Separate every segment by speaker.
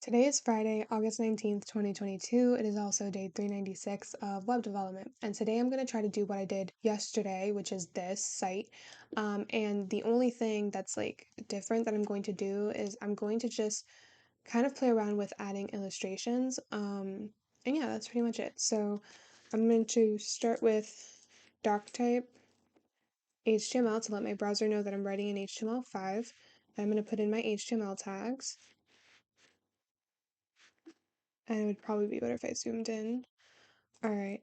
Speaker 1: Today is Friday, August 19th, 2022. It is also day 396 of web development. And today I'm going to try to do what I did yesterday, which is this site. And the only thing that's different that I'm going to do is I'm going to just kind of play around with adding illustrations. And yeah, that's pretty much it. So I'm going to start with doc type HTML to let my browser know that I'm writing in HTML5. I'm going to put in my HTML tags. And it would probably be better if I zoomed in. All right.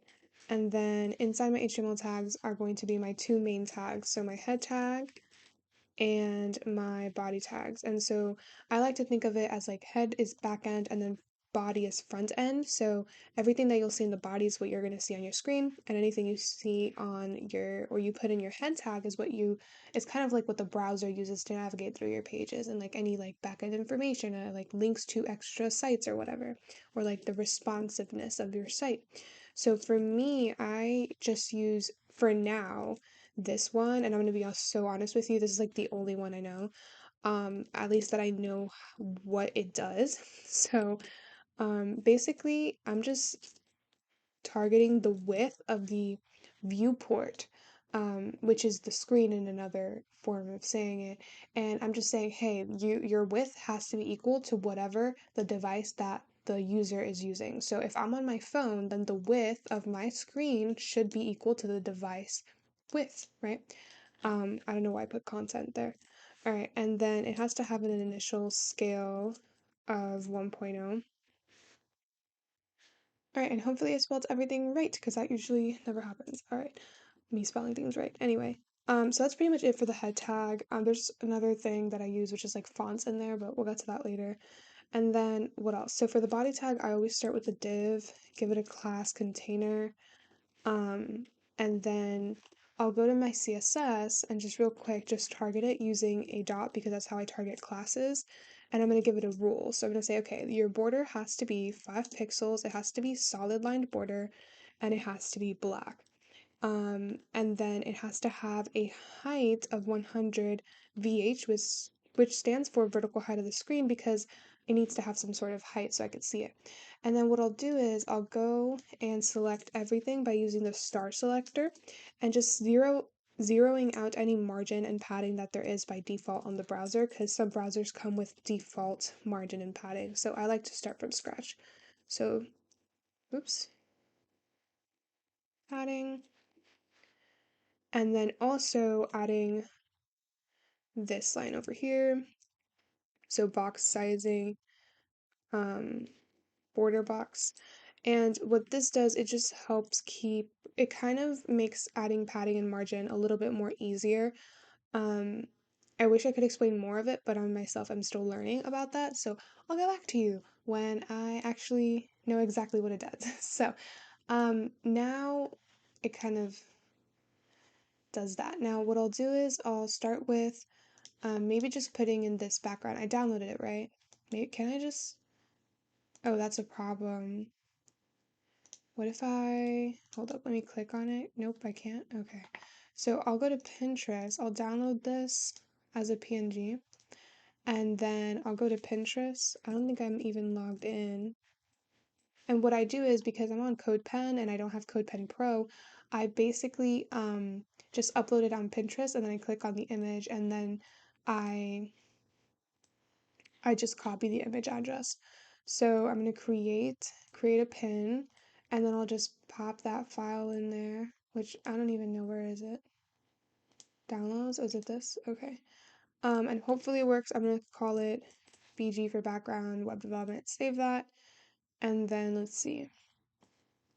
Speaker 1: And then inside my HTML tags are going to be my two main tags. So my head tag and my body tags. And so I like to think of it as head is back end and then body is front end. So everything that you'll see in the body is what you're going to see on your screen, and anything you see on your or you put in your head tag is it's kind of like what the browser uses to navigate through your pages, and any back end information, links to extra sites or whatever, or the responsiveness of your site. So for me, I just use for now this one, and I'm going to be so honest with you, this is the only one I know, at least that I know what it does. So basically I'm just targeting the width of the viewport, which is the screen in another form of saying it. And I'm just saying, hey, your width has to be equal to whatever the device that the user is using. So if I'm on my phone, then the width of my screen should be equal to the device width, right? I don't know why I put content there. All right, and then it has to have an initial scale of 1.0. All right, and hopefully I spelled everything right, because that usually never happens. All right, me spelling things right. Anyway, so that's pretty much it for the head tag. There's another thing that I use, which is fonts in there, but we'll get to that later. And then what else? So for the body tag, I always start with a div, give it a class container, and then I'll go to my CSS and just real quick, just target it using a dot, because that's how I target classes. And I'm going to give it a rule. So I'm going to say, okay, your border has to be 5 pixels, it has to be solid lined border, and it has to be black. And then it has to have a height of 100 VH, which stands for vertical height of the screen, because it needs to have some sort of height so I could see it. And then what I'll do is I'll go and select everything by using the star selector and just zeroing out any margin and padding that there is by default on the browser, because some browsers come with default margin and padding. So I like to start from scratch. So, oops, padding, and then also adding this line over here. So box sizing, um, border box. And what this does, it just helps it kind of makes adding padding and margin a little bit more easier. Um, I wish I could explain more of it, but on myself, I'm still learning about that. So I'll get back to you when I actually know exactly what it does. So now it kind of does that. Now what I'll do is I'll start with maybe just putting in this background. I downloaded it, right? Maybe, can I just... Oh, that's a problem. What if hold up, let me click on it. Nope, I can't. Okay. So I'll go to Pinterest. I'll download this as a PNG. And then I'll go to Pinterest. I don't think I'm even logged in. And what I do is, because I'm on CodePen and I don't have CodePen Pro, I basically just upload it on Pinterest, and then I click on the image, and then I just copy the image address. So I'm going to create a pin, and then I'll just pop that file in there, which I don't even know, where is it? Downloads? Is it this? Okay. And hopefully it works. I'm going to call it BG for background web development. Save that. And then let's see.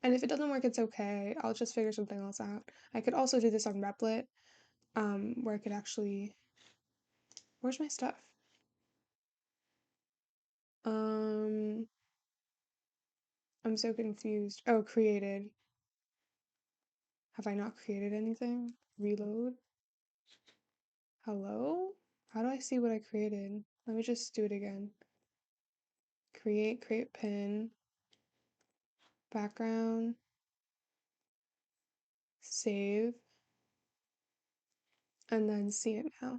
Speaker 1: And if it doesn't work, it's okay. I'll just figure something else out. I could also do this on Replit, where I could actually... Where's my stuff? Um, I'm so confused. Oh, created. Have I not created anything? Reload? Hello? How do I see what I created? Let me just do it again. Create pin, background, save, and then see it now.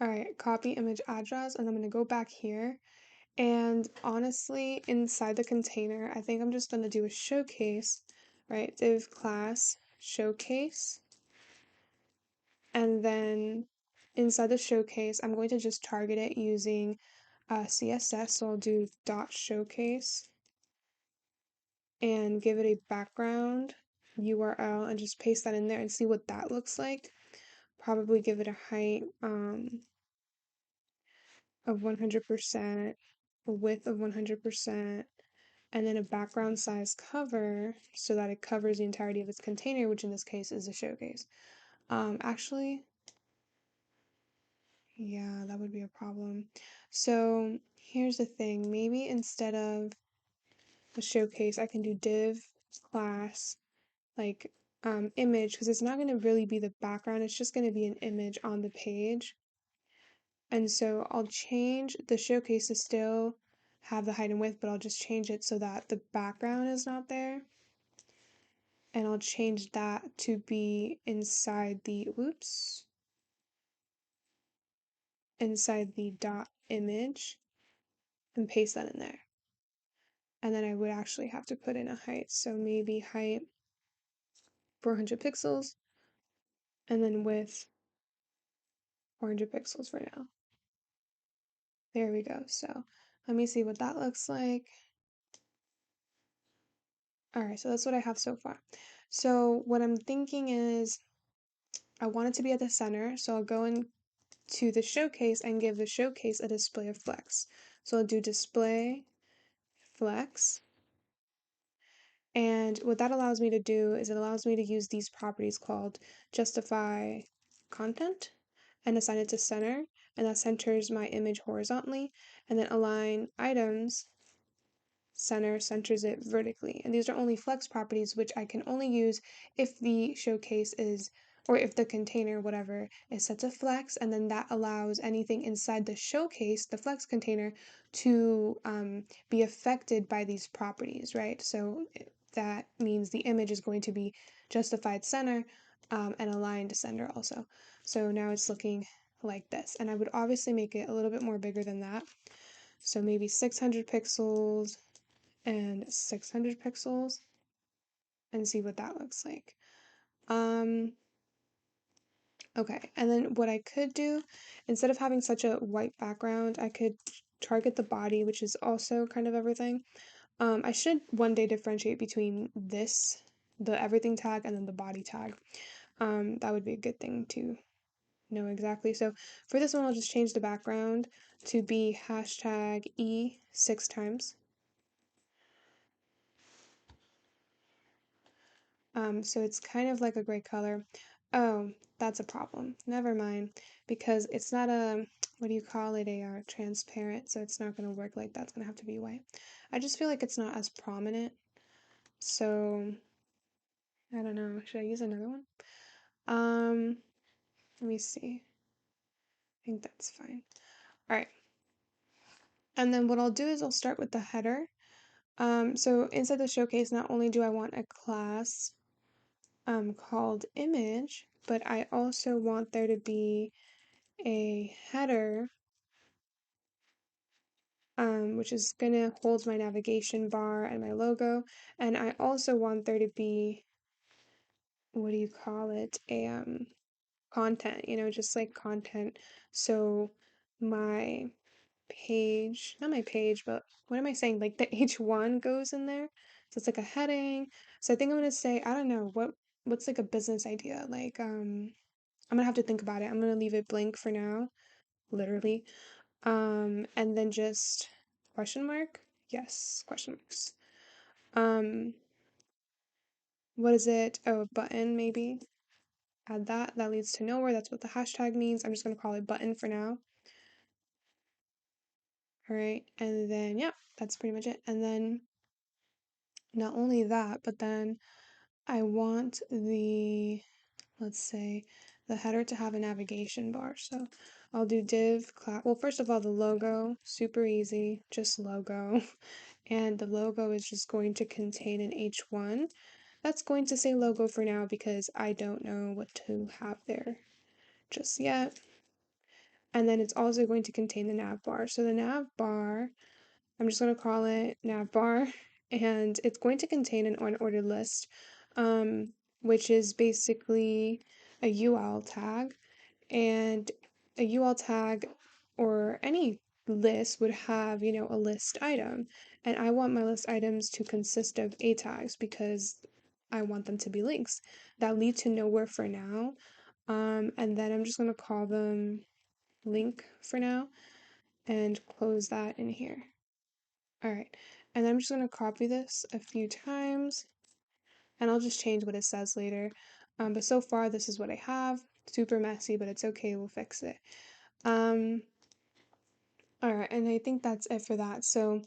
Speaker 1: All right, copy image address, and I'm gonna go back here, And honestly, inside the container, I think I'm just going to do a showcase, right? Div class showcase. And then inside the showcase, I'm going to just target it using CSS. So I'll do dot showcase and give it a background URL and just paste that in there and see what that looks like. Probably give it a height of 100%, a width of 100%, and then a background size cover so that it covers the entirety of its container, which in this case is a showcase. Actually, yeah, that would be a problem. So here's the thing, maybe instead of a showcase, I can do div class like image because it's not going to really be the background, it's just going to be an image on the page. And so I'll change the showcase to still have the height and width, but I'll just change it so that the background is not there. And I'll change that to be inside the, whoops, inside the dot image and paste that in there. And then I would actually have to put in a height. So maybe height 400 pixels and then width 400 pixels for now. There we go. So let me see what that looks like. All right, so that's what I have so far. So what I'm thinking is I want it to be at the center. So I'll go into the showcase and give the showcase a display of flex. So I'll do display flex. And what that allows me to do is it allows me to use these properties called justify content and assign it to center. And that centers my image horizontally. And then align items center centers it vertically. And these are only flex properties, which I can only use if the showcase is, or if the container, whatever, is set to flex, and then that allows anything inside the showcase, the flex container, to be affected by these properties, right? So that means the image is going to be justified center and aligned center also. So now it's looking like this. And I would obviously make it a little bit more bigger than that. So maybe 600 pixels, and 600 pixels and see what that looks like. Okay, and then what I could do, instead of having such a white background, I could target the body, which is also kind of everything. I should one day differentiate between this, the everything tag, and then the body tag. That would be a good thing to know exactly. So for this one, I'll just change the background to be hashtag E 6 times. So it's kind of like a gray color. Oh, that's a problem. Never mind, because it's not a, what do you call it, a transparent, so it's not going to work like that. It's going to have to be white. I just feel like it's not as prominent. So, I don't know. Should I use another one? Um, Let me see. I think that's fine. All right. And then what I'll do is I'll start with the header. So inside the showcase, not only do I want a class called image, but I also want there to be a header, which is gonna hold my navigation bar and my logo. And I also want there to be, what do you call it? A content, just like content. So my page, not my page, but what am I saying? Like the H1 goes in there. So it's like a heading. So I think I'm gonna say, I don't know, what's like a business idea? Like I'm gonna have to think about it. I'm gonna leave it blank for now, literally. And then just question mark? Yes, question marks. Um, what is it? Oh, a button maybe. Add that. That leads to nowhere. That's what the hashtag means. I'm just gonna call it button for now. All right, and then yeah, that's pretty much it. And then not only that, but then I want the, let's say, the header to have a navigation bar. So I'll do div class. Well, first of all, the logo, super easy, just logo. And the logo is just going to contain an H1. That's going to say logo for now because I don't know what to have there just yet. And then it's also going to contain the nav bar. So the nav bar, I'm just going to call it navbar, and it's going to contain an unordered list, um, which is basically a UL tag. And a UL tag or any list would have, a list item. And I want my list items to consist of A tags because I want them to be links that lead to nowhere for now. And then I'm just going to call them link for now and close that in here. All right. And I'm just going to copy this a few times and I'll just change what it says later. But so far, this is what I have. Super messy, but it's okay. We'll fix it. Um, all right. And I think that's it for that. So,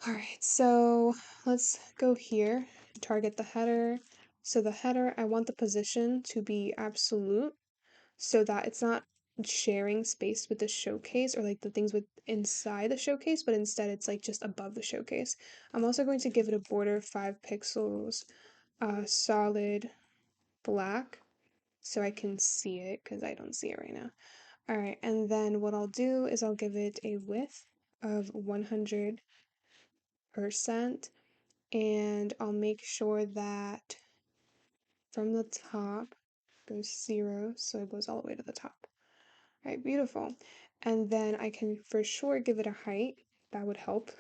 Speaker 1: all right. So let's go here. Target the header. So the header, I want the position to be absolute so that it's not sharing space with the showcase or like the things with inside the showcase, but instead it's like just above the showcase. I'm also going to give it a border of 5 pixels, solid black, so I can see it because I don't see it right now. All right, and then what I'll do is I'll give it a width of 100%, and I'll make sure that from the top goes 0, so it goes all the way to the top. Right, beautiful. And then I can for sure give it a height. That would help.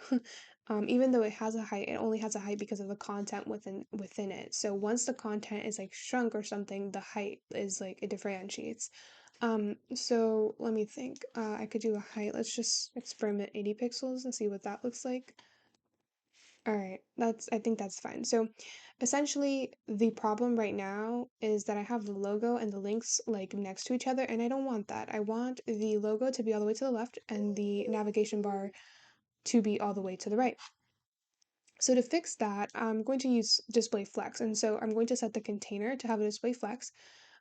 Speaker 1: Even though it has a height, it only has a height because of the content within it. So once the content is like shrunk or something, the height is like it differentiates. So let me think. I could do a height. Let's just experiment 80 pixels and see what that looks like. All right, I think that's fine. So essentially the problem right now is that I have the logo and the links like next to each other and I don't want that. I want the logo to be all the way to the left and the navigation bar to be all the way to the right. So to fix that, I'm going to use display flex. And so I'm going to set the container to have a display flex.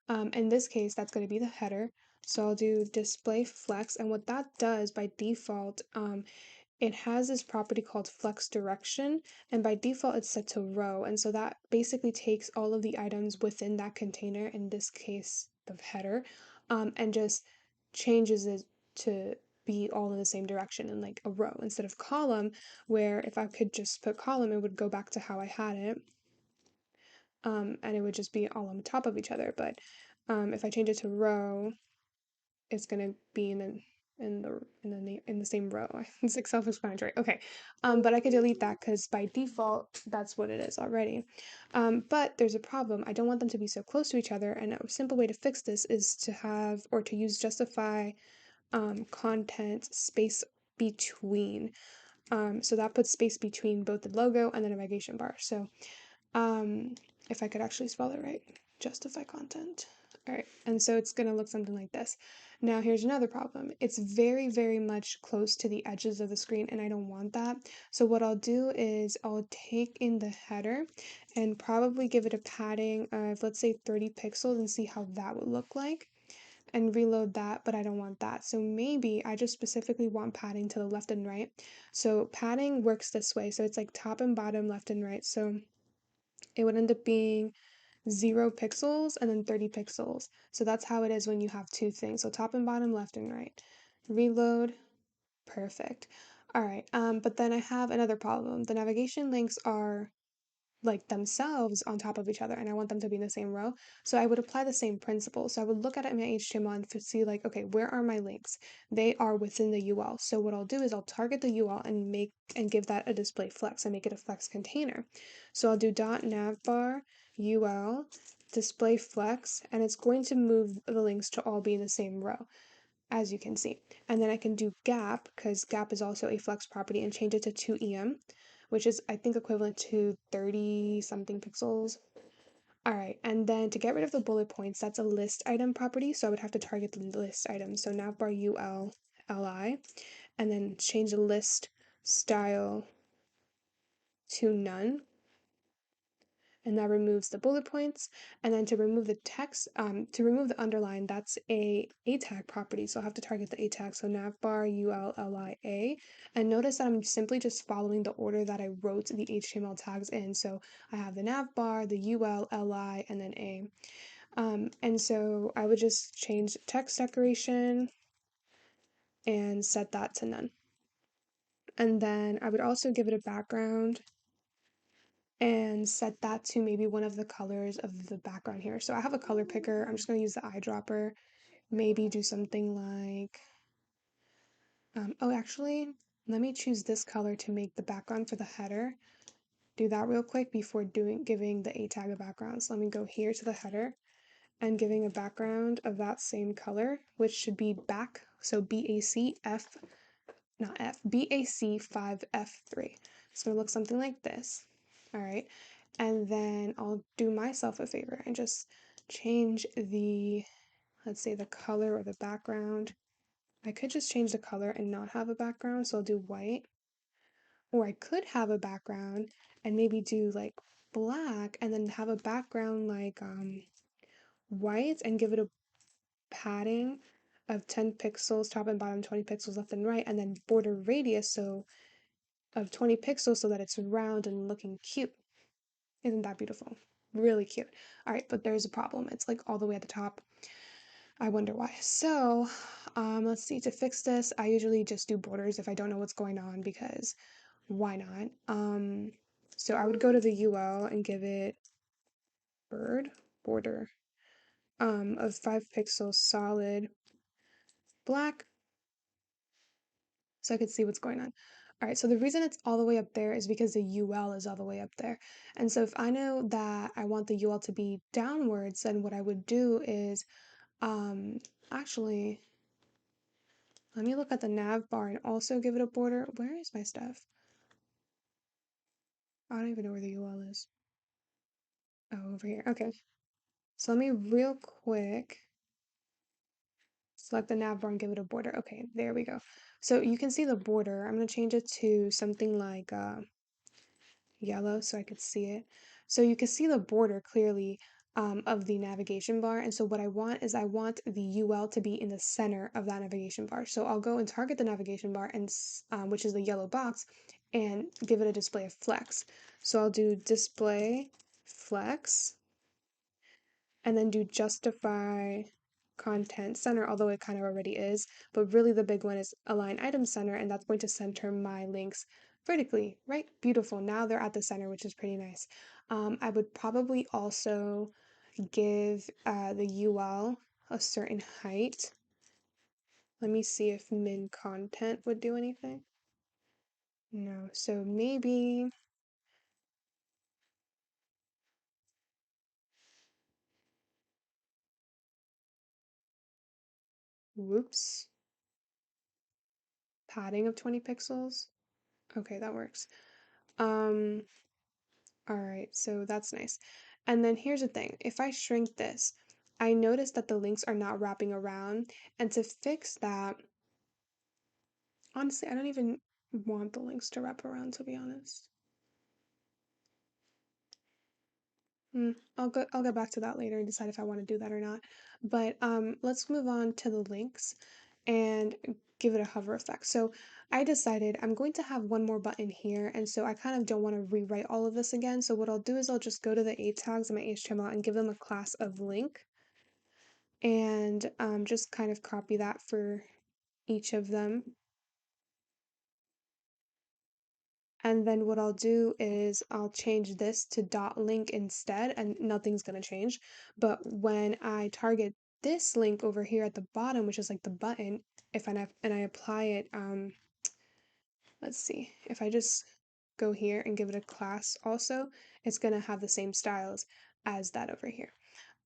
Speaker 1: In this case, that's going to be the header. So I'll do display flex. And what that does by default, it has this property called flex direction, and by default it's set to row. And so that basically takes all of the items within that container, in this case, the header, and just changes it to be all in the same direction in like a row instead of column, where if I could just put column, it would go back to how I had it. And it would just be all on top of each other. But if I change it to row, it's gonna be in the same row. It's like self-explanatory. Okay, but I could delete that because by default that's what it is already. But there's a problem. I don't want them to be so close to each other, and a simple way to fix this is to have or to use justify content space between. So that puts space between both the logo and the navigation bar. So um, if I could actually spell it right, justify content. All right, and so it's gonna look something like this. Now here's another problem. It's very, very much close to the edges of the screen and I don't want that. So what I'll do is I'll take in the header and probably give it a padding of, let's say, 30 pixels and see how that would look like and reload that, but I don't want that. So maybe I just specifically want padding to the left and right. So padding works this way. So it's like top and bottom, left and right. So it would end up being 0 pixels and then 30 pixels. So that's how it is when you have two things. So top and bottom, left and right. Reload, perfect. All right, but then I have another problem. The navigation links are like themselves on top of each other and I want them to be in the same row. So I would apply the same principle. So I would look at it in my HTML and see like, okay, where are my links? They are within the UL. So what I'll do is I'll target the UL and give that a display flex and make it a flex container. So I'll do .navbar UL display flex and it's going to move the links to all be in the same row, as you can see. And then I can do gap, because gap is also a flex property, and change it to 2em, which is I think equivalent to 30 something pixels. All right, and then to get rid of the bullet points, that's a list item property, so I would have to target the list item. So navbar ul li, and then change the list style to none, and that removes the bullet points. And then to remove the text, to remove the underline, that's a tag property. So I'll have to target the a tag. So navbar ullia. And notice that I'm simply just following the order that I wrote the HTML tags in. So I have the navbar, the ul, li, and then a. And so I would just change text decoration and set that to none. And then I would also give it a background and set that to maybe one of the colors of the background here. So I have a color picker. I'm just going to use the eyedropper. Maybe do something like, oh, actually, let me choose this color to make the background for the header. Do that real quick before giving the A tag a background. So let me go here to the header and giving a background of that same color, which should be back. So BACF, not F, BAC5F3. So it looks something like this. All right. And then I'll do myself a favor and just change the, let's say, the color or the background. I could just change the color and not have a background. So I'll do white. Or I could have a background and maybe do like black and then have a background like white and give it a padding of 10 pixels top and bottom, 20 pixels left and right, and then border radius so of 20 pixels so that it's round and looking cute. Isn't that beautiful? Really cute. All right, but there's a problem. It's like all the way at the top. I wonder why. So, let's see. To fix this, I usually just do borders if I don't know what's going on because why not? So I would go to the UL and give it bird border of 5 pixels solid black so I could see what's going on. All right, so the reason it's all the way up there is because the UL is all the way up there. And so if I know that I want the UL to be downwards, then what I would do is um actually let me look at the nav bar and also give it a border. Where is my stuff? I don't even know where the UL is. Oh, over here. Okay. So let me real quick select the nav bar and give it a border. Okay, there we go. So you can see the border. I'm going to change it to something like yellow so I could see it. So you can see the border clearly of the navigation bar. And so what I want is I want the UL to be in the center of that navigation bar. So I'll go and target the navigation bar, and which is the yellow box, and give it a display of flex. So I'll do display flex and then do justify content center, although it kind of already is. But really the big one is align item center, and that's going to center my links vertically, right? Beautiful. Now they're at the center, which is pretty nice. I would probably also give the UL a certain height. Let me see if min content would do anything. No, so maybe, whoops, padding of 20 pixels. Okay, that works. Um, All right, so that's nice. And then here's the thing. If I shrink this, I notice that the links are not wrapping around. And to fix that, honestly, I don't even want the links to wrap around, to be honest. I'll get back to that later and decide if I want to do that or not. But let's move on to the links and give it a hover effect. So I decided I'm going to have one more button here, and so I kind of don't want to rewrite all of this again. So what I'll do is I'll just go to the A tags in my HTML and give them a class of link, and just kind of copy that for each of them. And then what I'll do is I'll change this to dot link instead, and nothing's going to change. But when I target this link over here at the bottom, which is like the button, if I apply it, let's see, if I just go here and give it a class also, it's going to have the same styles as that over here,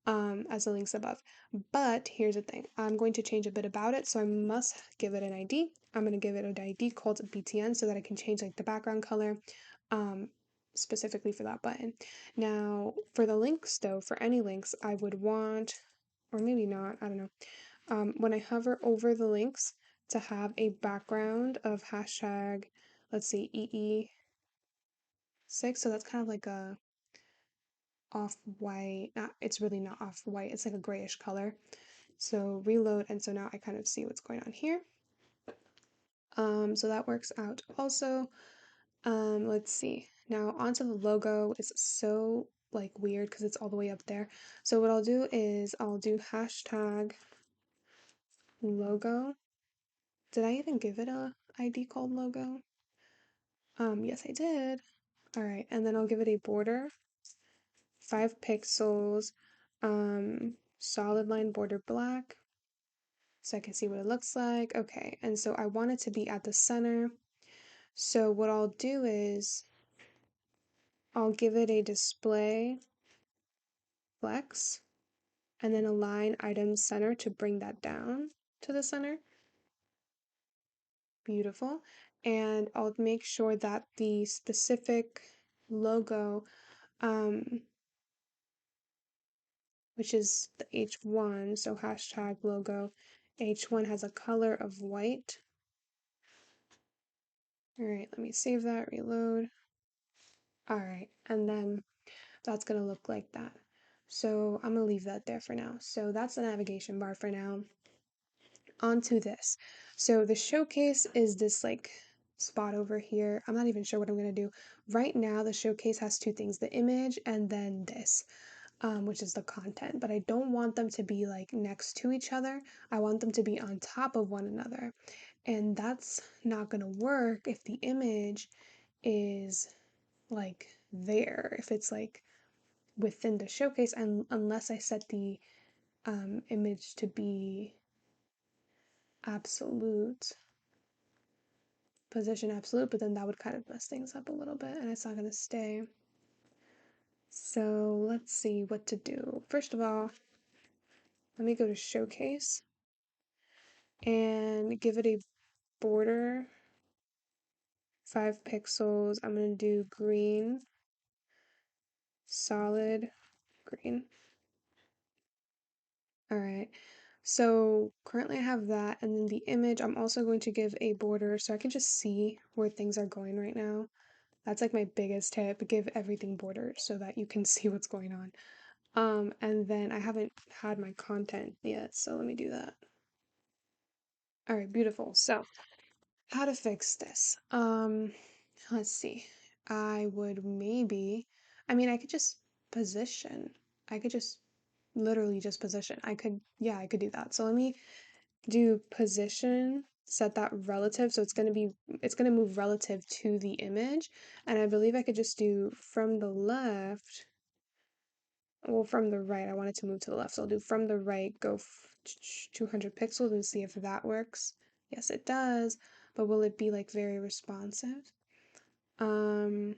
Speaker 1: as the links above. But here's the thing, I'm going to change a bit about it, so I must give it an ID. I'm going to give it an ID called BTN so that I can change like the background color um, specifically for that button. Now, for the links though, for any links, I would want, or maybe not, I don't know, when I hover over the links to have a background of hashtag, let's see, EE6. So that's kind of like a off-white, not, it's really not off-white, it's like a grayish color. So reload, and so now I kind of see what's going on here. So that works out also. Let's see. Now onto the logo. It's so like weird because it's all the way up there. So what I'll do is I'll do hashtag logo. Did I even give it a ID called logo? Yes, I did. All right, and then I'll give it a border, 5 pixels, solid line border black, so I can see what it looks like. Okay, and so I want it to be at the center. So what I'll do is I'll give it a display flex and then align item center to bring that down to the center. Beautiful. And I'll make sure that the specific logo, um, which is the H1, so hashtag logo H1 has a color of white. All right, let me save that, reload. All right, and then that's gonna look like that. So I'm gonna leave that there for now. So that's the navigation bar for now. Onto this. So the showcase is this like spot over here. I'm not even sure what I'm gonna do. Right now, the showcase has two things, the image and then this, which is the content. But I don't want them to be like next to each other. I want them to be on top of one another. And that's not gonna work if the image is like there, if it's like within the showcase, and unless I set the image to be absolute, position absolute, but then that would kind of mess things up a little bit and it's not going to stay. So let's see what to do. First of all, let me go to showcase and give it a border, 5 pixels. I'm going to do green, solid green. All right. So currently I have that, and then the image, I'm also going to give a border so I can just see where things are going right now. That's like my biggest tip, give everything bordered so that you can see what's going on. And then I haven't had my content yet, so let me do that. All right, beautiful. So, how to fix this? Let's see. I would maybe, I mean, I could just position. I could just literally just position. Yeah, I could do that. So let me do position, set that relative. So it's going to move relative to the image. And I believe I could just do from the left, well, from the right. I want it to move to the left. So I'll do from the right, go 200 pixels and see if that works. Yes, it does. But will it be like very responsive? Um,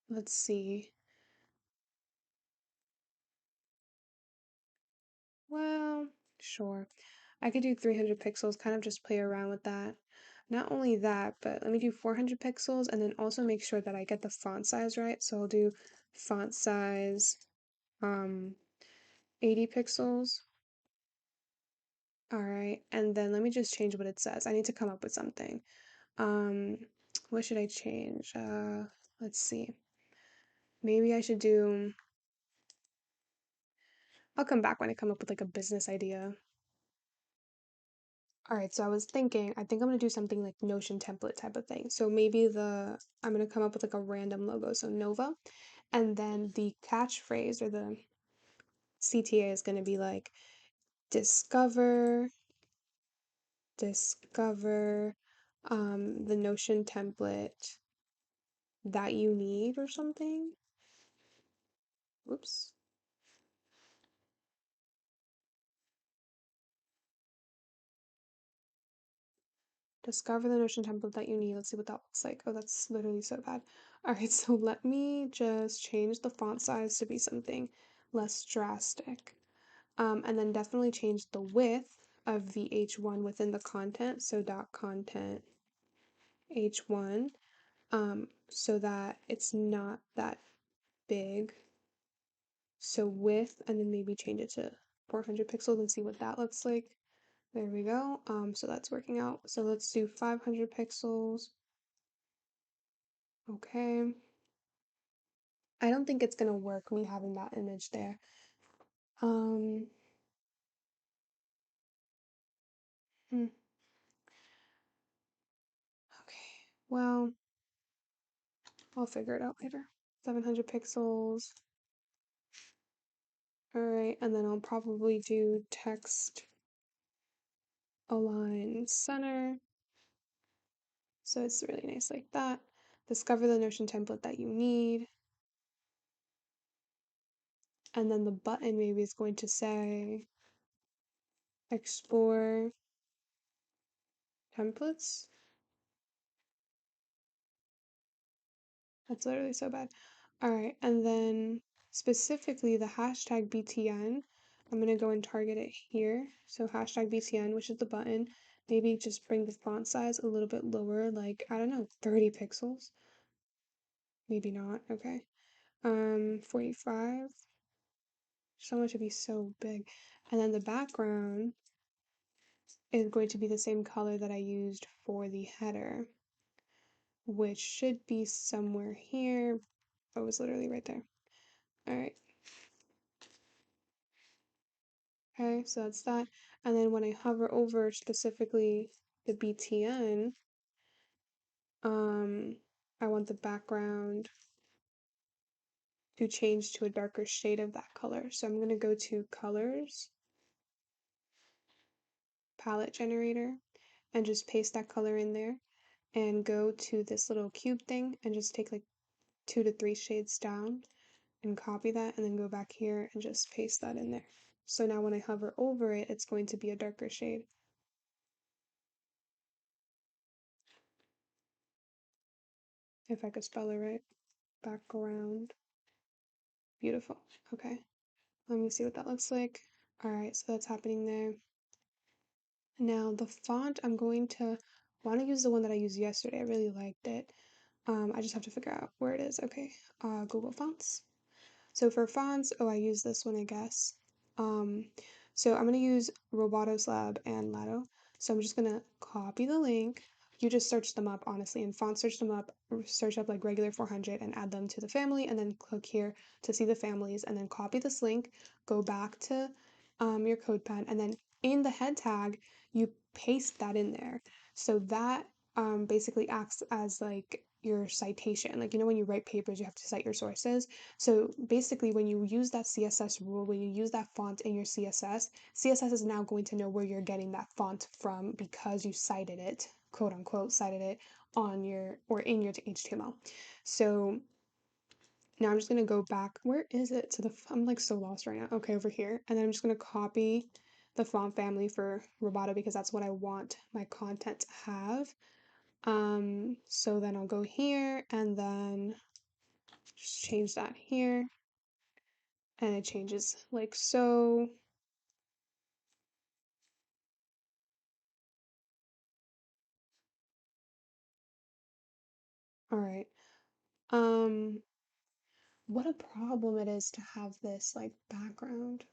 Speaker 1: let's see. Well, sure. I could do 300 pixels, kind of just play around with that. Not only that, but let me do 400 pixels and then also make sure that I get the font size right. So I'll do font size um 80 pixels. All right, and then let me just change what it says. I need to come up with something. Um, what should I change? Let's see. Maybe I should do, I'll come back when I come up with like a business idea. All right, so I think I'm gonna do something like Notion template type of thing. So maybe I'm gonna come up with like a random logo, so Nova, and then the catchphrase or the CTA is gonna be like discover, discover, the Notion template that you need or something. Whoops. Discover the Notion template that you need. Let's see what that looks like. Oh, that's literally so bad. All right, so let me just change the font size to be something less drastic. And then definitely change the width of the H1 within the content. So dot content H1, so that it's not that big. So width, and then maybe change it to 400 pixels and see what that looks like. There we go. So that's working out. So let's do 500 pixels. Okay. I don't think it's gonna work me having that image there. Um, hmm, okay. Well, I'll figure it out later. 700 pixels. All right, and then I'll probably do text align center. So it's really nice like that. discover the Notion template that you need, and then the button maybe is going to say explore templates. That's literally so bad. All right, and then specifically the hashtag BTN, I'm gonna go and target it here. So hashtag BTN, which is the button, maybe just bring the font size a little bit lower, like I don't know, 30 pixels. Maybe not. Okay. 45. Just don't want it to be so big. And then the background is going to be the same color that I used for the header, which should be somewhere here. Oh, it was literally right there. All right. Okay, so that's that. And then when I hover over specifically the BTN, um, I want the background to change to a darker shade of that color. So I'm going to go to Colors, Palette Generator, and just paste that color in there and go to this little cube thing and just take like 2 to 3 shades down and copy that and then go back here and just paste that in there. So now when I hover over it, it's going to be a darker shade. If I could spell it right. Background. Beautiful. Okay. Let me see what that looks like. All right, so that's happening there. Now the font, I'm going to want to use the one that I used yesterday. I really liked it. I just have to figure out where it is. Okay. Google Fonts. So for fonts, oh, I use this one, I guess. Um, so I'm gonna use Robotos Lab and Lato. So I'm just gonna copy the link. You just search them up, honestly, and font search them up, search up like regular 400 and add them to the family, and then click here to see the families, and then copy this link, go back to your CodePen, and then in the head tag, you paste that in there. So that basically acts as like your citation. Like, you know, when you write papers, you have to cite your sources. So basically, when you use that CSS rule, when you use that font in your CSS, CSS is now going to know where you're getting that font from because you cited it, quote unquote, cited it on your or in your HTML. So now I'm just gonna go back. Where is it? To the I'm like so lost right now. Okay, over here, and then I'm just gonna copy the font family for Roboto because that's what I want my content to have. So then I'll go here and then just change that here. And it changes like so. All right. Um, what a problem it is to have this like background.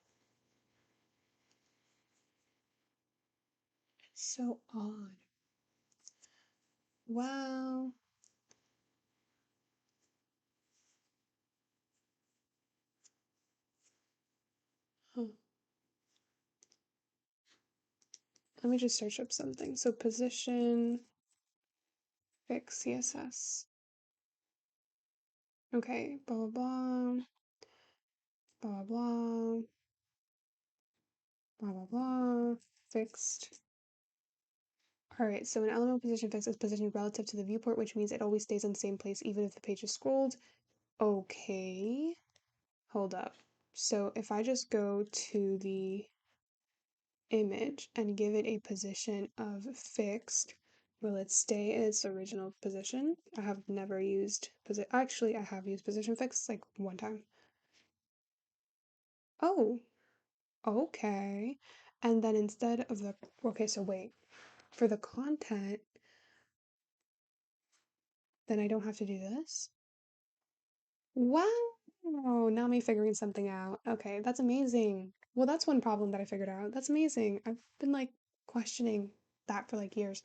Speaker 1: It's so odd. Well, huh. Let me just search up something. So position fix CSS. Okay, blah blah blah, blah blah blah, blah blah blah, fixed. All right, so an element position fix is positioned relative to the viewport, which means it always stays in the same place even if the page is scrolled. Okay, hold up. So if I just go to the image and give it a position of fixed, will it stay in its original position? I have never used actually I have used position fixed like one time. Oh, okay. And then instead of the okay, so wait. For the content, then I don't have to do this? Wow. Now I'm figuring something out. Okay, that's amazing. Well, that's one problem that I figured out. That's amazing. I've been like questioning that for like years.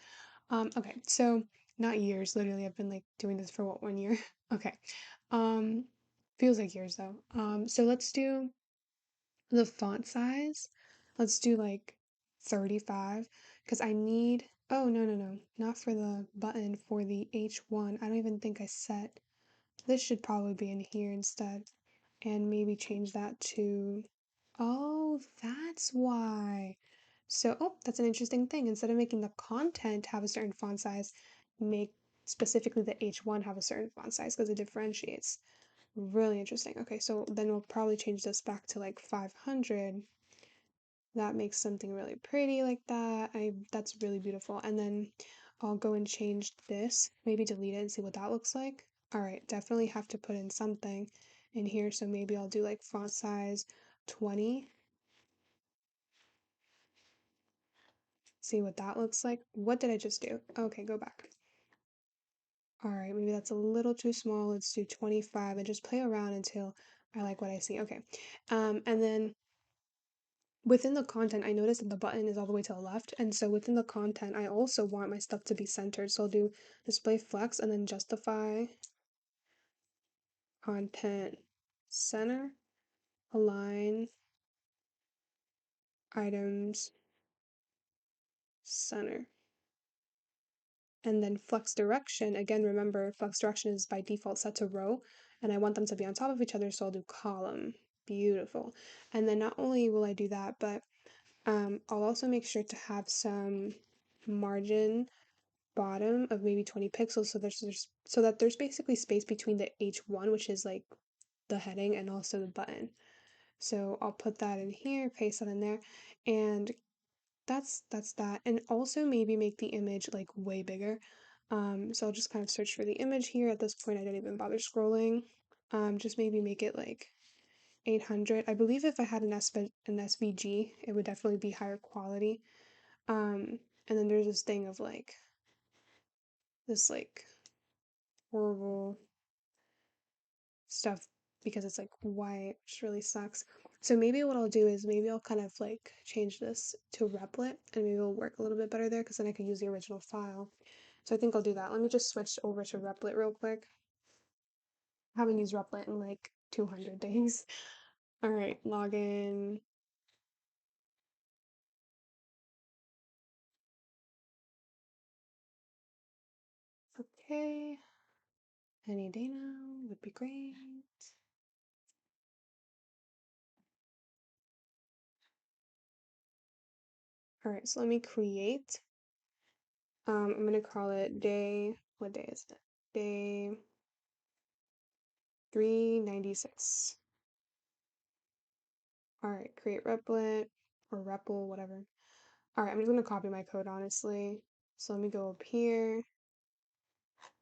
Speaker 1: Okay, so not years, literally I've been like doing this for what, 1 year? Okay. Um, feels like years though. So let's do the font size. Let's do like 35 because I need, oh no, not for the button, for the H1. I don't even think I set, this should probably be in here instead. And maybe change that to, oh, that's why. So, oh, that's an interesting thing. Instead of making the content have a certain font size, make specifically the H1 have a certain font size because it differentiates. Really interesting. Okay, so then we'll probably change this back to like 500. That makes something really pretty like that. That's really beautiful. And then I'll go and change this, maybe delete it and see what that looks like. All right, definitely have to put in something in here. So maybe I'll do like font size 20. See what that looks like. What did I just do? Okay, go back. All right, maybe that's a little too small. Let's do 25 and just play around until I like what I see. Okay. And then within the content, I noticed that the button is all the way to the left. And so within the content, I also want my stuff to be centered. So I'll do display flex and then justify content center, align items center. And then flex direction, again, remember flex direction is by default set to row, and I want them to be on top of each other, so I'll do column. Beautiful. And then not only will I do that, but I'll also make sure to have some margin bottom of maybe 20 pixels so that there's basically space between the H1, which is like the heading, and also the button. So I'll put that in here, paste that in there, and that's that. And also maybe make the image like way bigger. So I'll just kind of search for the image here. At this point, I didn't even bother scrolling. Just maybe make it like 800. I believe if I had an SVG, it would definitely be higher quality. And then there's this thing of like this like horrible stuff because it's like white, which really sucks. So maybe what I'll do is maybe I'll kind of like change this to Replit and maybe it'll work a little bit better there because then I could use the original file. So I think I'll do that. Let me just switch over to Replit real quick. I haven't used Replit in like 200 days. All right, login. Okay. Any day now would be great. All right, so let me create. I'm gonna call it day. What day is it? Day 396. All right, create Replit or REPL, whatever. All right, I'm just gonna copy my code honestly. So let me go up here,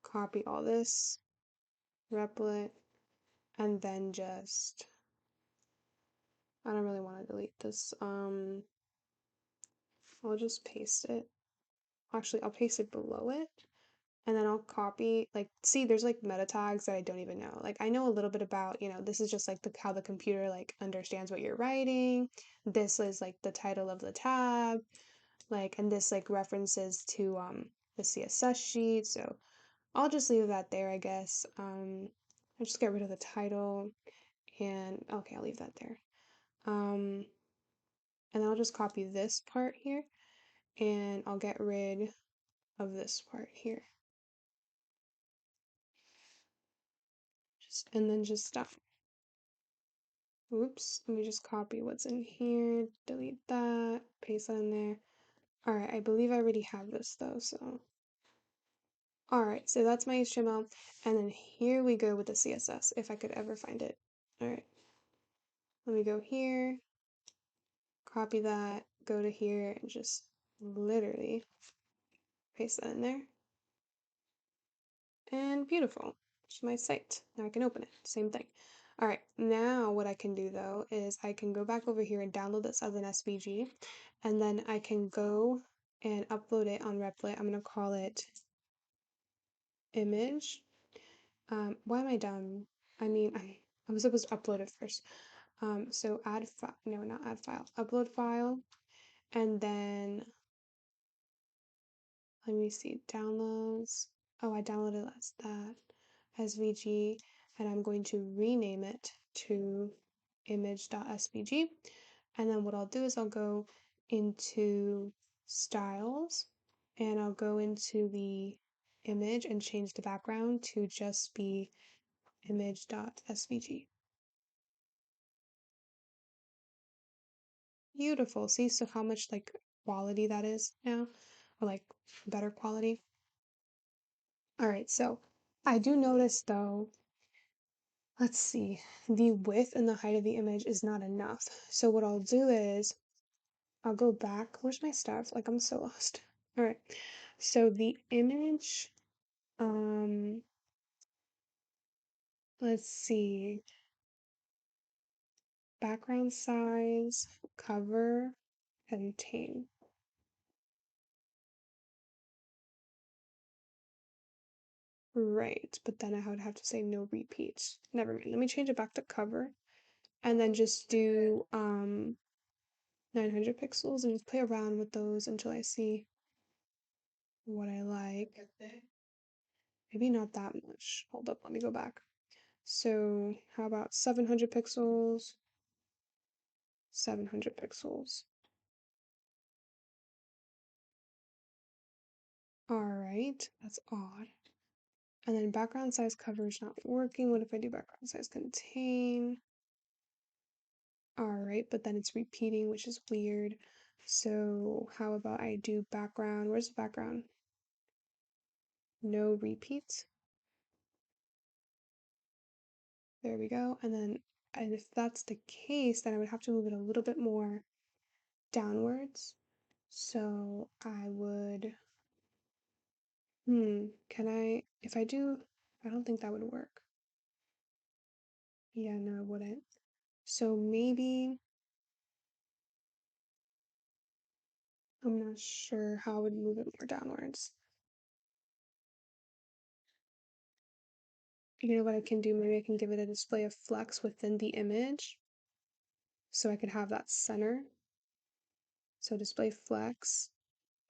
Speaker 1: copy all this, Replit, and then just, I don't really want to delete this. I'll just paste it. Actually, I'll paste it below it. And then I'll copy, like, see, there's like meta tags that I don't even know. Like, I know a little bit about, this is just like how the computer like understands what you're writing. This is like the title of the tab, like, and this like references to the CSS sheet. So I'll just leave that there, I guess. I'll just get rid of the title and okay, I'll leave that there. And I'll just copy this part here and I'll get rid of this part here. And then just stop. Oops, let me just copy what's in here, delete that, paste that in there. All right, I believe I already have this though, so. All right, so that's my HTML, and then here we go with the CSS, if I could ever find it. All right, let me go here, copy that, go to here, and just literally paste that in there. And beautiful, it's my site. Now I can open it, same thing. All right, now what I can do though is I can go back over here and download this as an SVG, and then I can go and upload it on Replit. I'm gonna call it image. Why am I dumb? I mean, I was supposed to upload it first. So add file, no, not add file, upload file, and then let me see, downloads. Oh, I downloaded that SVG, and I'm going to rename it to image.svg. And then what I'll do is I'll go into styles and I'll go into the image and change the background to just be image.svg. Beautiful. See, so how much like quality that is now, or like better quality. All right, so I do notice though, let's see, the width and the height of the image is not enough. So what I'll do is I'll go back. Where's my stuff? Like I'm so lost. All right. So the image, um, let's see, background size, cover, contain. Right, but then I would have to say no repeats. Never mind. Let me change it back to cover and then just do 900 pixels and just play around with those until I see what I like. Maybe not that much. Hold up, let me go back. So, how about 700 pixels? 700 pixels. Alright, that's odd. And then background size cover is not working. What if I do background size contain? Alright, but then it's repeating, which is weird. So, how about I do background? Where's the background? No repeats. There we go. And if that's the case, then I would have to move it a little bit more downwards. So I would, can I, if I do, I don't think that would work. Yeah, no, it wouldn't. So maybe, I'm not sure how I would move it more downwards. You know what I can do? Maybe I can give it a display of flex within the image. So I could have that center. So display flex.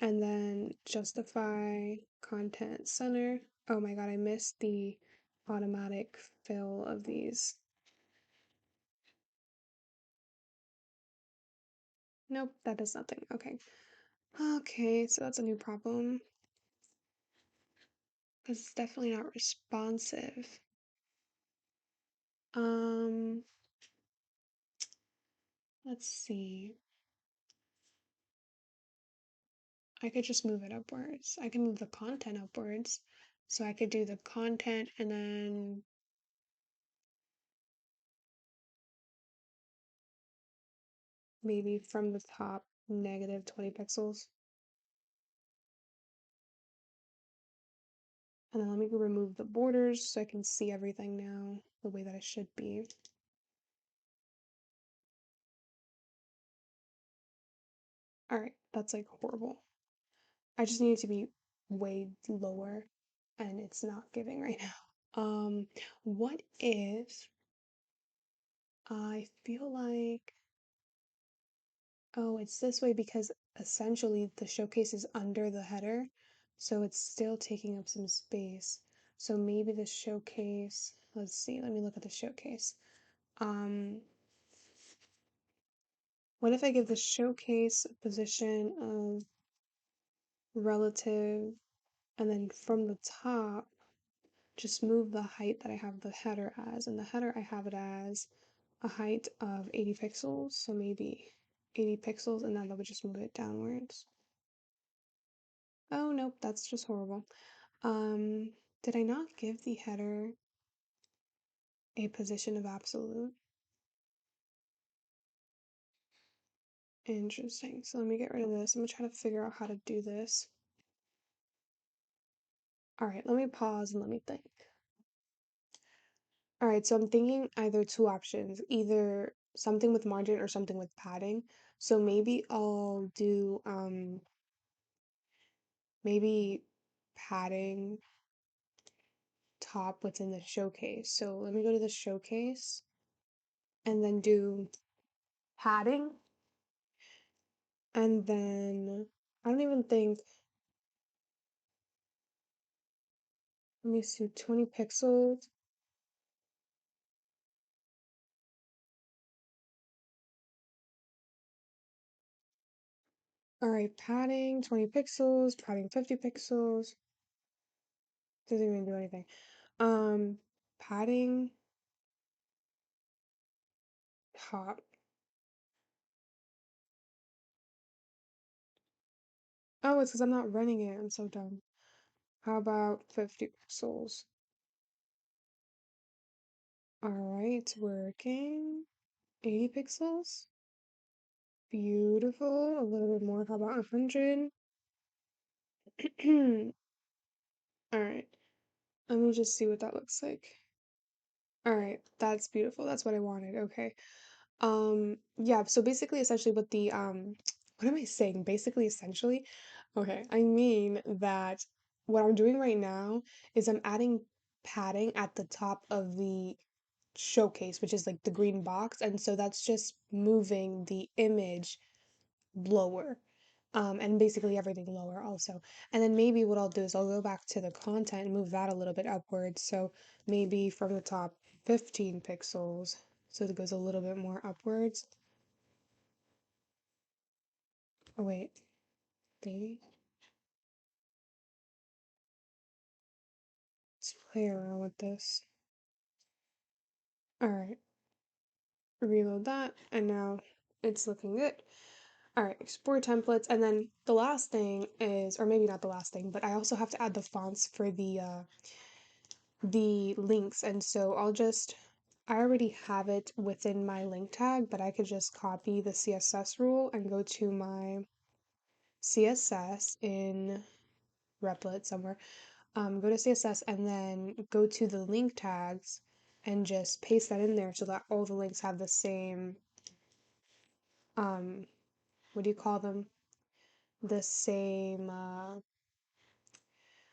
Speaker 1: And then justify content center. Oh my god, I missed the automatic fill of these. Nope, that does nothing. Okay. Okay, so that's a new problem. Because it's definitely not responsive. Um, let's see. I could just move it upwards. I can move the content upwards. So I could do the content and then maybe from the top negative 20 pixels. And then let me remove the borders so I can see everything now the way that it should be. Alright, that's like horrible. I just need it to be way lower and it's not giving right now. What if I feel like, oh, it's this way because essentially the showcase is under the header, so it's still taking up some space. So maybe the showcase, let's see, let me look at the showcase. Um, what if I give the showcase a position of relative and then from the top just move the height that I have the header as. And the header I have it as a height of 80 pixels, so maybe 80 pixels, and then that would just move it downwards. Oh nope, that's just horrible. Did I not give the header a position of absolute? Interesting. So let me get rid of this. I'm gonna try to figure out how to do this. Alright, let me pause and let me think. All right, so I'm thinking either two options, either something with margin or something with padding. So maybe I'll do maybe padding top within the showcase. So let me go to the showcase and then do padding and then I don't even think, let me see, 20 pixels. All right, padding 20 pixels, padding 50 pixels. Doesn't even do anything. Padding top. Oh, it's because I'm not running it. I'm so dumb. How about 50 pixels? All right, it's working. 80 pixels. Beautiful. A little bit more. How about 100? All right. Let me just see what that looks like. All right, that's beautiful. That's what I wanted. Okay. Yeah, so basically essentially what the what am I saying? Basically essentially. Okay, I mean that what I'm doing right now is I'm adding padding at the top of the showcase, which is like the green box, and so that's just moving the image lower. And basically everything lower also. And then maybe what I'll do is I'll go back to the content and move that a little bit upwards. So maybe from the top 15 pixels. So it goes a little bit more upwards. Oh wait, they let's play around with this. Alright, reload that, and now it's looking good. Alright, export templates, and then the last thing is, or maybe not the last thing, but I also have to add the fonts for the links, and so I already have it within my link tag, but I could just copy the CSS rule and go to my CSS in Replit somewhere, go to CSS and then go to the link tags and just paste that in there so that all the links have the same, um, what do you call them? The same,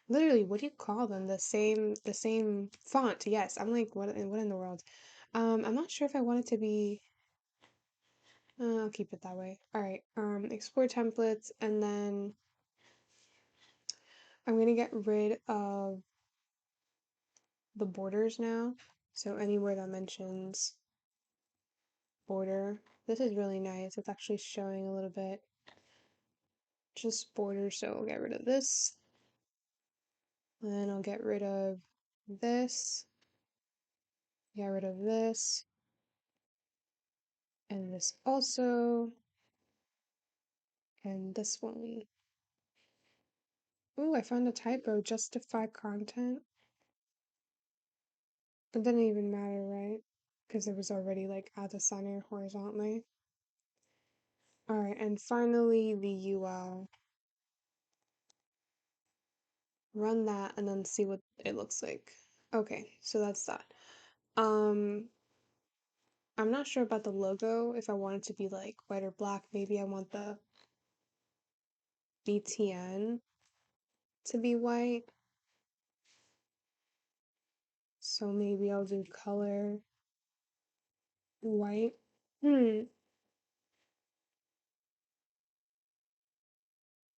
Speaker 1: literally, what do you call them? The same font. Yes, I'm like, what in the world? I'm not sure if I want it to be. I'll keep it that way. All right. Export templates, and then I'm gonna get rid of the borders now. So anywhere that mentions border, this is really nice. It's actually showing a little bit just border. So I'll get rid of this. Then I'll get rid of this. Get rid of this. And this also. And this one. Ooh, I found a typo. Justify content. It didn't even matter, right? Because it was already like at the center horizontally. All right, and finally the UL. Run that and then see what it looks like. Okay, so that's that. Um, I'm not sure about the logo, if I want it to be like white or black. Maybe I want the BTN to be white. So maybe I'll do color white. Hmm.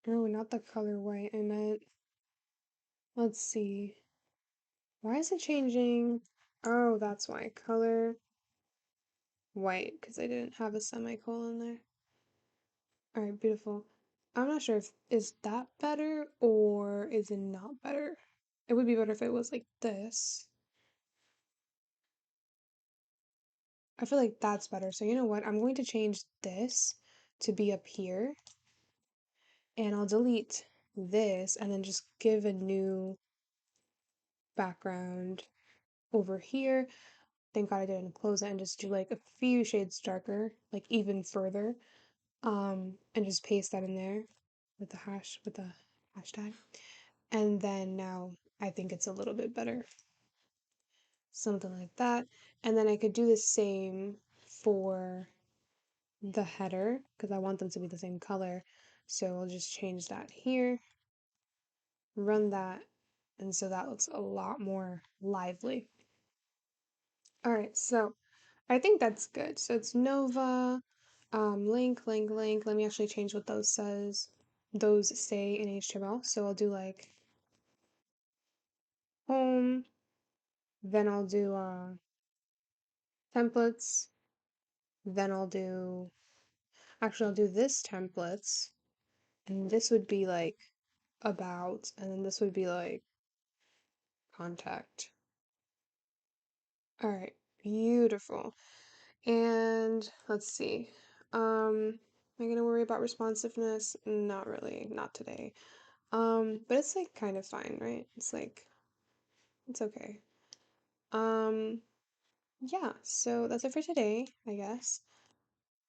Speaker 1: No, not the color white. I meant, let's see. Why is it changing? Oh, that's why. Color white, because I didn't have a semicolon there. All right, beautiful. I'm not sure if is that better or is it not better. It would be better if it was like this. I feel like that's better. So you know what? I'm going to change this to be up here, and I'll delete this and then just give a new background over here. Thank God I didn't close it, and just do like a few shades darker, like even further. And just paste that in there with the hashtag. And then now I think it's a little bit better. Something like that. And then I could do the same for the header because I want them to be the same color. So I'll just change that here, run that, and so that looks a lot more lively. All right, so I think that's good. So it's Nova, link, link, link. Let me actually change what those say in HTML. So I'll do like home, then I'll do templates, then I'll do this templates, and this would be like about, and then this would be like contact. All right, beautiful. And let's see. Am I gonna worry about responsiveness? Not really, not today. But it's like kind of fine, right? It's like it's okay. Um, yeah, so that's it for today, I guess.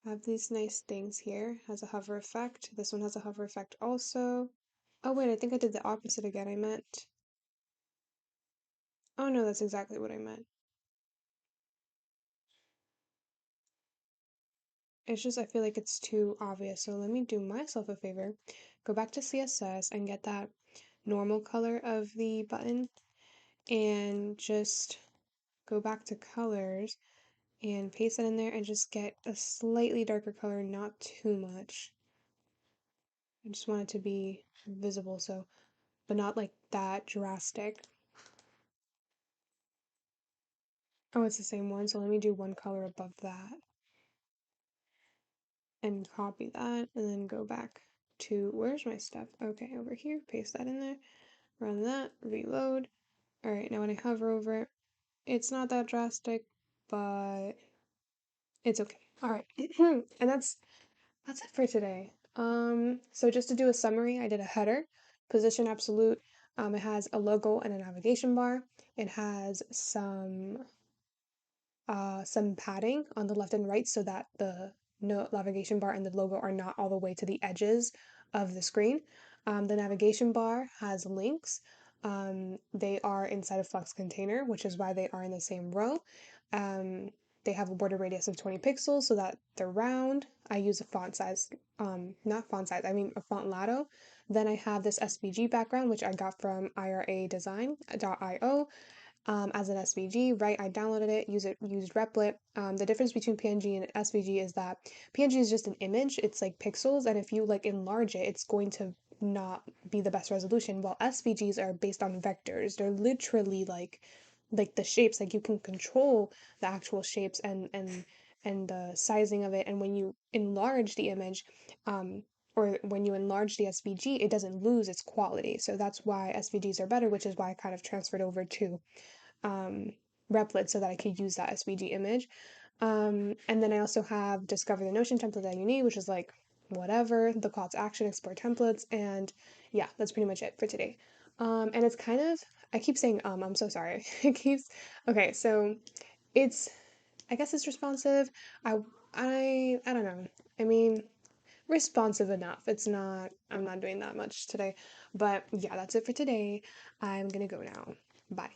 Speaker 1: I have these nice things here. Has a hover effect. This one has a hover effect also. Oh wait, I think I did the opposite again. I meant. Oh no, that's exactly what I meant. It's just I feel like it's too obvious. So let me do myself a favor. Go back to CSS and get that normal color of the button and just go back to colors and paste that in there and just get a slightly darker color, not too much. I just want it to be visible, so, but not like that drastic. Oh, it's the same one, so let me do one color above that and copy that and then go back to, where's my stuff? Okay, over here, paste that in there, run that, reload. All right, now when I hover over it, it's not that drastic, but it's okay. All right, and that's it for today. So just to do a summary, I did a header, position absolute. It has a logo and a navigation bar. It has some padding on the left and right so that the no navigation bar and the logo are not all the way to the edges of the screen. The navigation bar has links. They are inside a Flux container, which is why they are in the same row. Um, they have a border radius of 20 pixels so that they're round. I use a font size, not font size, I mean a font Lato. Then I have this SVG background, which I got from iradesign.io as an SVG, right? I downloaded it, used Replit. The difference between PNG and SVG is that PNG is just an image, it's like pixels, and if you like enlarge it, it's going to not be the best resolution, while SVGs are based on vectors. They're literally like the shapes, like you can control the actual shapes and the sizing of it. And when you enlarge the image, or when you enlarge the SVG, it doesn't lose its quality. So that's why SVGs are better, which is why I kind of transferred over to um, Replit so that I could use that SVG image. And then I also have Discover the Notion template that you need, which is like whatever, the call to action, export templates, and yeah, that's pretty much it for today. And it's kind of, I keep saying, I'm so sorry. It keeps, okay, so it's, I guess it's responsive. I, I don't know. I mean, responsive enough. It's not, I'm not doing that much today. But yeah, that's it for today. I'm gonna go now. Bye.